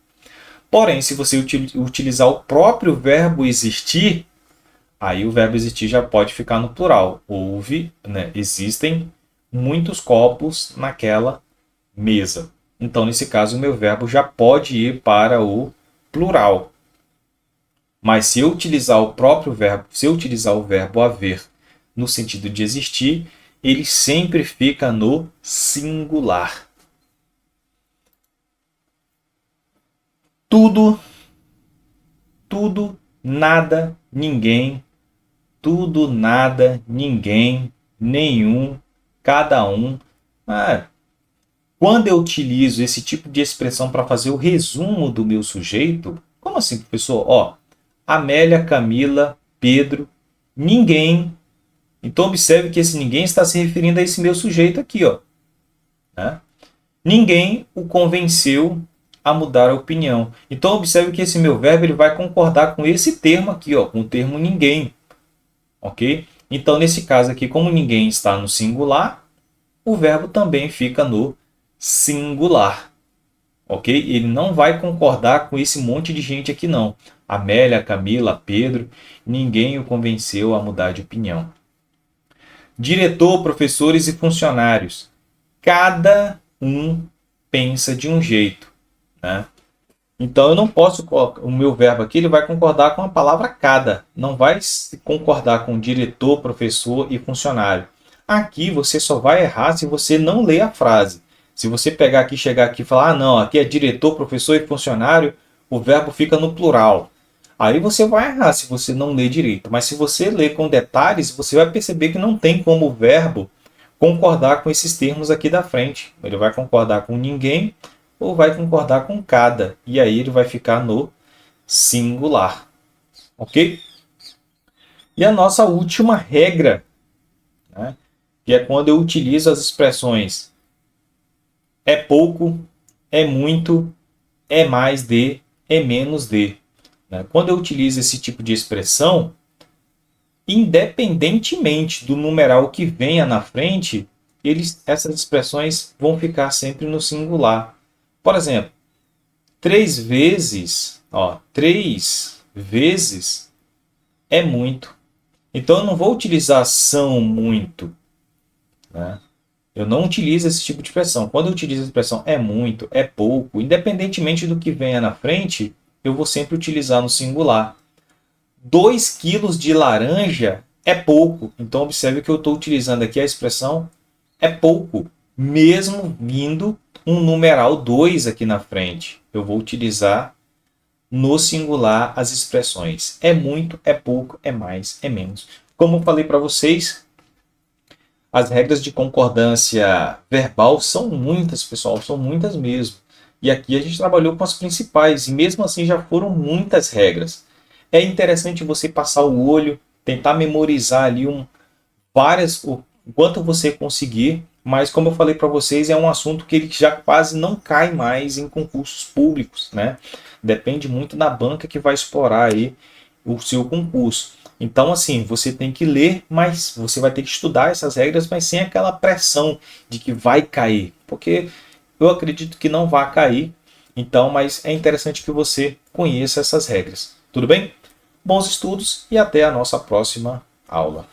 Porém, se você utilizar o próprio verbo existir, aí o verbo existir já pode ficar no plural. Houve, né, existem muitos copos naquela mesa. Então, nesse caso, o meu verbo já pode ir para o plural. Mas se eu utilizar o próprio verbo, se eu utilizar o verbo haver no sentido de existir, ele sempre fica no singular. Tudo, nada, ninguém. Tudo, nada, ninguém, nenhum, cada um. Quando eu utilizo esse tipo de expressão para fazer o resumo do meu sujeito, como assim, professor? Ó, Amélia, Camila, Pedro, ninguém. Então observe que esse ninguém está se referindo a esse meu sujeito aqui, ó, né? Ninguém o convenceu a mudar a opinião. Então observe que esse meu verbo ele vai concordar com esse termo aqui, ó, com o termo ninguém, ok? Então nesse caso aqui, como ninguém está no singular, o verbo também fica no singular, ok? Ele não vai concordar com esse monte de gente aqui não. Amélia, Camila, Pedro, ninguém o convenceu a mudar de opinião. Diretor, professores e funcionários. Cada um pensa de um jeito, né? Então eu não posso colocar o meu verbo aqui, ele vai concordar com a palavra cada, não vai concordar com diretor, professor e funcionário. Aqui você só vai errar se você não ler a frase. Se você pegar aqui, chegar aqui e falar, ah, não, aqui é diretor, professor e funcionário, o verbo fica no plural. Aí você vai errar se você não ler direito. Mas se você ler com detalhes, você vai perceber que não tem como o verbo concordar com esses termos aqui da frente. Ele vai concordar com ninguém ou vai concordar com cada. E aí ele vai ficar no singular. Ok? E a nossa última regra, né, que é quando eu utilizo as expressões é pouco, é muito, é mais de, é menos de. Quando eu utilizo esse tipo de expressão, independentemente do numeral que venha na frente, essas expressões vão ficar sempre no singular. Por exemplo, 3 vezes, 3 vezes é muito. Então eu não vou utilizar são muito, né? Eu não utilizo esse tipo de expressão. Quando eu utilizo a expressão é muito, é pouco, independentemente do que venha na frente, eu vou sempre utilizar no singular. 2 quilos de laranja é pouco. Então observe que eu estou utilizando aqui a expressão é pouco, mesmo vindo um numeral 2 aqui na frente. Eu vou utilizar no singular as expressões é muito, é pouco, é mais, é menos. Como eu falei para vocês, as regras de concordância verbal são muitas, pessoal, são muitas mesmo. E aqui a gente trabalhou com as principais, e mesmo assim já foram muitas regras. É interessante você passar o olho, tentar memorizar ali várias, o quanto você conseguir, mas como eu falei para vocês, é um assunto que ele já quase não cai mais em concursos públicos, né? Depende muito da banca que vai explorar aí o seu concurso. Então, assim, você tem que ler, mas você vai ter que estudar essas regras, mas sem aquela pressão de que vai cair, porque eu acredito que não vai cair. Então, mas é interessante que você conheça essas regras. Tudo bem? Bons estudos e até a nossa próxima aula.